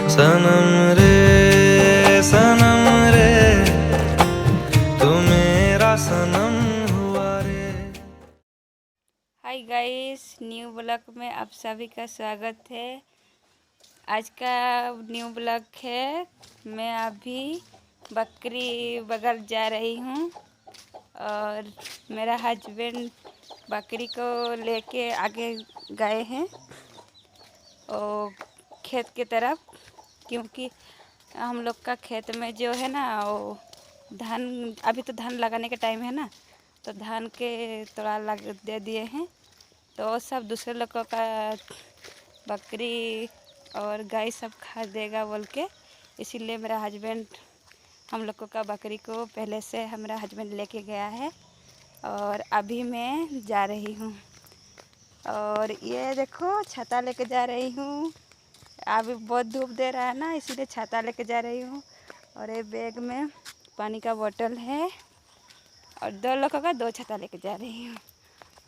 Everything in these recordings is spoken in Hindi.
सनम रे तू मेरा सनम हुआ रे। हाय गाइस, न्यू ब्लॉग में आप सभी का स्वागत है। आज का न्यू ब्लॉग है। मैं अभी बकरी बगल जा रही हूँ और मेरा हस्बैंड बकरी को लेके आगे गए हैं और खेत की तरफ, क्योंकि हम लोग का खेत में जो है ना वो धान, अभी तो धान लगाने का टाइम है ना, तो धान के तोड़ा लग दे दिए हैं, तो सब दूसरे लोगों का बकरी और गाय सब खा देगा बोल के, इसीलिए मेरा हस्बैंड हम लोगों का बकरी को पहले से हमारा हस्बैंड लेके गया है और अभी मैं जा रही हूँ। और ये देखो छाता लेके जा रही हूँ, अभी बहुत धूप दे रहा है ना, इसीलिए छाता लेके जा रही हूँ। और ये बैग में पानी का बोतल है और 2 लोगों का 2 छाता लेके जा रही हूँ।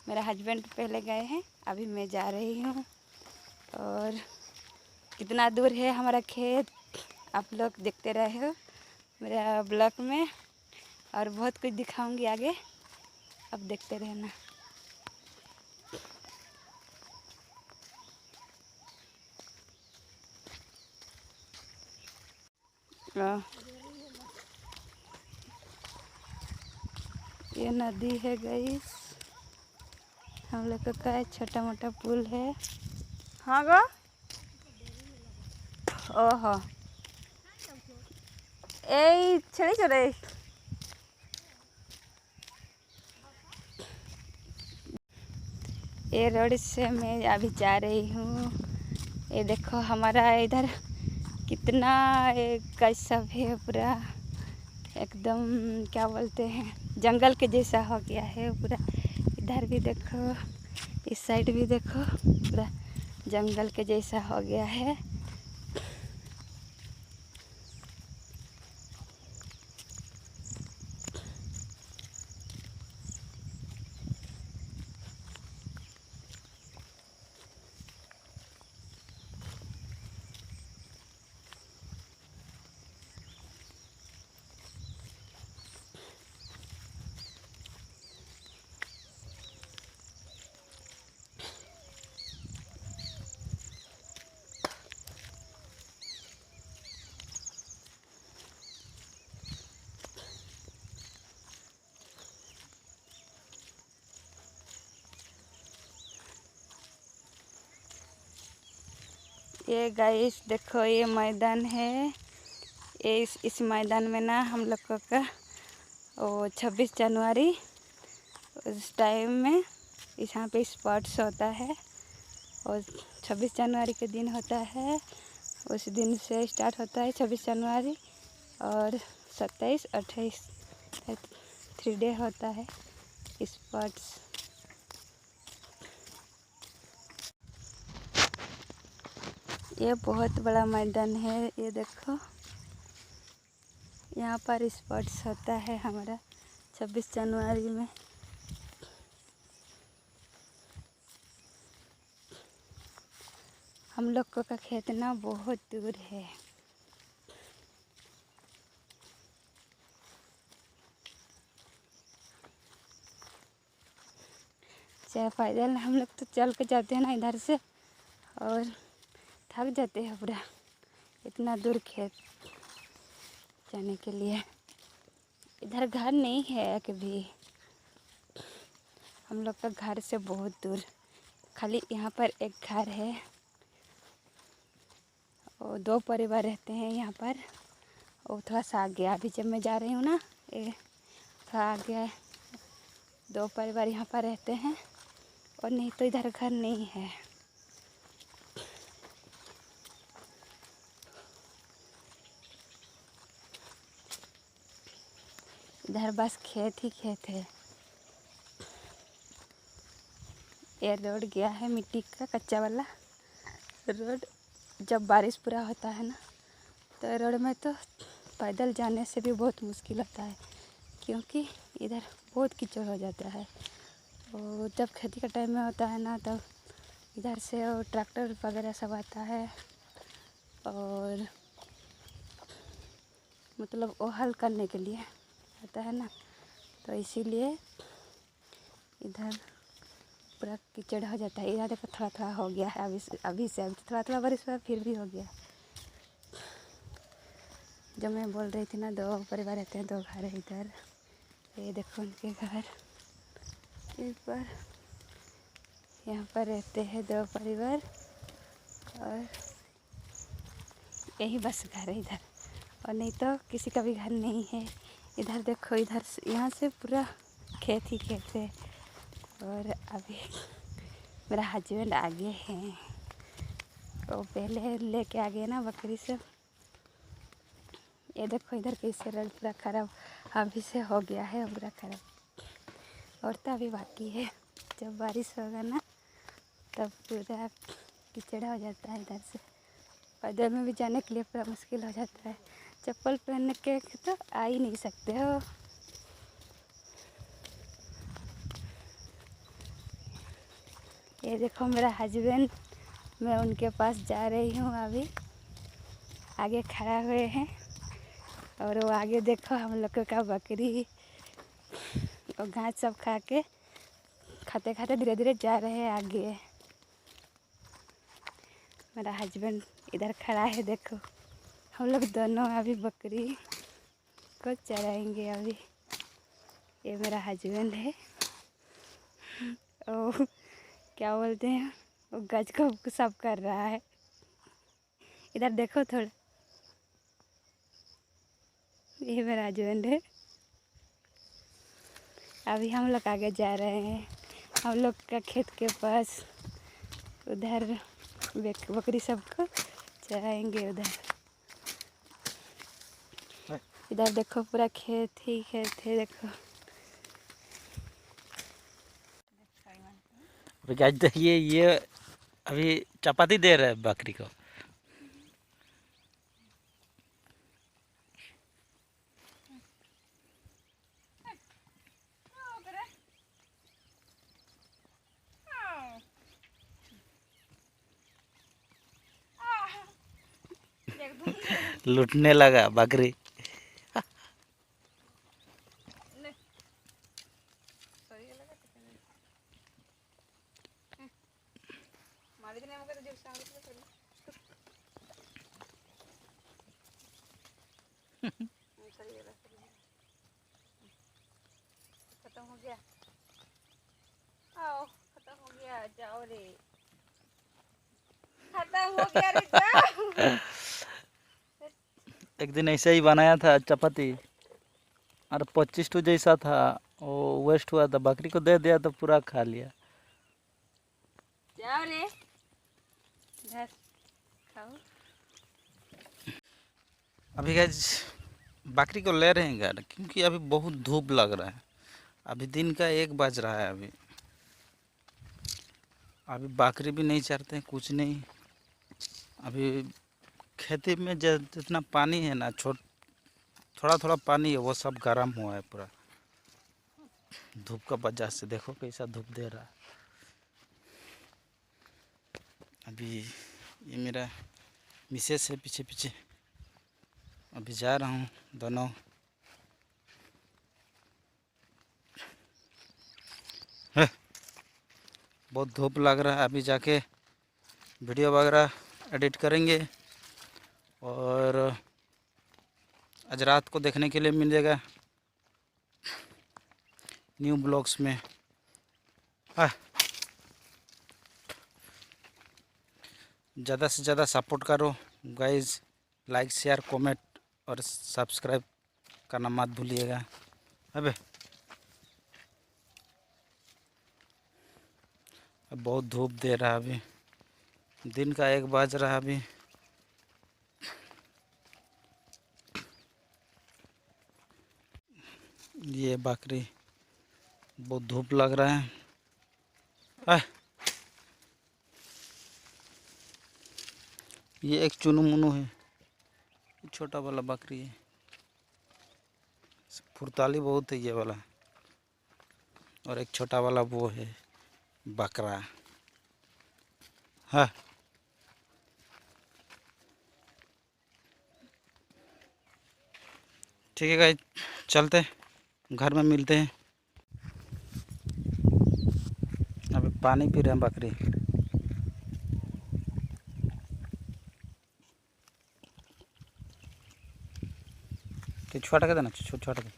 मेरा हस्बैंड पहले गए हैं, अभी मैं जा रही हूँ। और कितना दूर है हमारा खेत आप लोग देखते रहे हो मेरा ब्लॉग में, और बहुत कुछ दिखाऊंगी आगे, अब देखते रहना। ये नदी है गाइस, हम लोग का एक छोटा मोटा पुल है। हाँ गो, ओहो ए छड़ी चढ़े। ये रोड से मैं अभी जा रही हूँ। ये देखो हमारा इधर कितना कैसा है, पूरा एकदम क्या बोलते हैं, जंगल के जैसा हो गया है पूरा। इधर भी देखो, इस साइड भी देखो, पूरा जंगल के जैसा हो गया है। ये गाइस देखो, ये मैदान है। ये इस मैदान में ना हम लोगों का वो 26 जनवरी उस टाइम में यहाँ पे स्पोर्ट्स होता है, और 26 जनवरी के दिन होता है। उस दिन से स्टार्ट होता है 26 जनवरी, और 27, 28 3 डे होता है स्पोर्ट्स। ये बहुत बड़ा मैदान है, ये देखो यहाँ पर स्पोर्ट्स होता है हमारा 26 जनवरी में। हम लोग का खेत ना बहुत दूर है। चाहे पैदल हम लोग तो चल के जाते हैं ना इधर से, और थक जाते हैं पूरा, इतना दूर खेत जाने के लिए। इधर घर नहीं है कभी, हम लोग का घर से बहुत दूर, खाली यहाँ पर एक घर है और 2 परिवार रहते हैं यहाँ पर। और थोड़ा सा आगे, अभी जब मैं जा रही हूँ ना, ये थोड़ा आगे 2 परिवार यहाँ पर रहते हैं, और नहीं तो इधर घर नहीं है। इधर बस खेत ही खेत है। ये रोड गया है मिट्टी का, कच्चा वाला रोड। जब बारिश पूरा होता है ना, तो रोड में तो पैदल जाने से भी बहुत मुश्किल होता है, क्योंकि इधर बहुत कीचड़ हो जाता है। और जब खेती का टाइम में होता है ना, तब इधर से ट्रैक्टर वगैरह सब आता है, और मतलब वो हल करने के लिए आता है ना, तो इसीलिए इधर पूरा कीचड़ हो जाता है। इधर देखो थोड़ा थोड़ा हो गया है, अभी से थोड़ा थोड़ा बारिश हुआ फिर भी हो गया। जो मैं बोल रही थी ना, 2 परिवार रहते हैं, 2 घर है इधर। ये देखो उनके घर, इस पर यहाँ पर रहते हैं 2 परिवार, और यही बस घर है इधर, और नहीं तो किसी का भी घर नहीं है। इधर देखो, इधर यहाँ से पूरा खेत ही खेत है। और अभी मेरा हस्बैंड आगे हैं, वो पहले लेके आ गए ना बकरी से। ये देखो इधर कैसे रोड पूरा खराब अभी से हो गया है पूरा खराब, और तो अभी बाकी है। जब बारिश होगा ना तब पूरा कीचड़ हो जाता है इधर से, और इधर में भी जाने के लिए पूरा मुश्किल हो जाता है। चप्पल पहन के तो आ ही नहीं सकते हो। ये देखो मेरा हस्बैंड, मैं उनके पास जा रही हूँ अभी। आगे खड़ा हुए हैं, और वो आगे देखो हम लोग का बकरी और घास सब खा के खाते खाते धीरे धीरे जा रहे हैं आगे। मेरा हस्बैंड इधर खड़ा है, देखो हम लोग दोनों अभी बकरी को चराएंगे अभी। ये मेरा हस्बैंड है, और क्या बोलते हैं, वो गज को साफ कर रहा है। इधर देखो थोड़ा, ये मेरा हस्बैंड है। अभी हम लोग आगे जा रहे हैं, हम लोग का खेत के पास। उधर बकरी सबको चराएंगे उधर। इधर देखो पूरा खेत ही खेत है, देखो। आज देखिए ये अभी चपाती दे रहा है बकरी को। लूटने लगा बकरी। खत्म हो गया, आओ खत्म हो गया, जाओ रे, खत्म हो गया रे, जाओ। एक दिन ऐसे ही बनाया था चपाती, और 25 टू जैसा था, वो वेस्ट हुआ था, बकरी को दे दिया तो पूरा खा लिया। जाओ रे, इधर खाओ। अभी गाइस बकरी को ले रहे हैं घर, क्योंकि अभी बहुत धूप लग रहा है। अभी दिन का 1 बज रहा है। अभी बकरी भी नहीं चरते हैं, कुछ नहीं। अभी खेती में जितना पानी है ना, थोड़ा थोड़ा पानी है, वो सब गर्म हुआ है पूरा धूप का वजह से। देखो कैसा धूप दे रहा है। अभी ये मेरा मिसेस है पीछे पीछे, अभी जा रहा हूँ दोनों। बहुत धूप लग रहा है। अभी जाके वीडियो वगैरह एडिट करेंगे, और आज रात को देखने के लिए मिलेगा न्यू ब्लॉग्स में। ज़्यादा से ज़्यादा सपोर्ट करो गाइज, लाइक शेयर कमेंट और सब्सक्राइब करना मत भूलिएगा। अबे बहुत धूप दे रहा है, अभी दिन का 1 बज रहा है। अभी ये बकरी, बहुत धूप लग रहा है। ये एक चुनु मुनु है, छोटा वाला बकरी है। फुर्ताली बहुत है ये वाला, और एक छोटा वाला वो है बकरा। हाँ ठीक है गाइस, चलते घर में मिलते हैं। अभी पानी पी रहे हैं बकरी। तो छोटा के देना, छोटा के।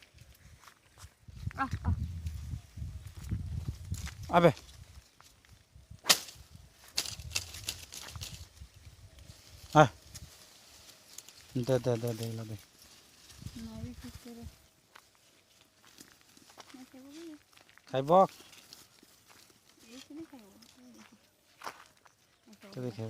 अबे हाँ, दे दे दे दे ला दे। खाइब तो देखे।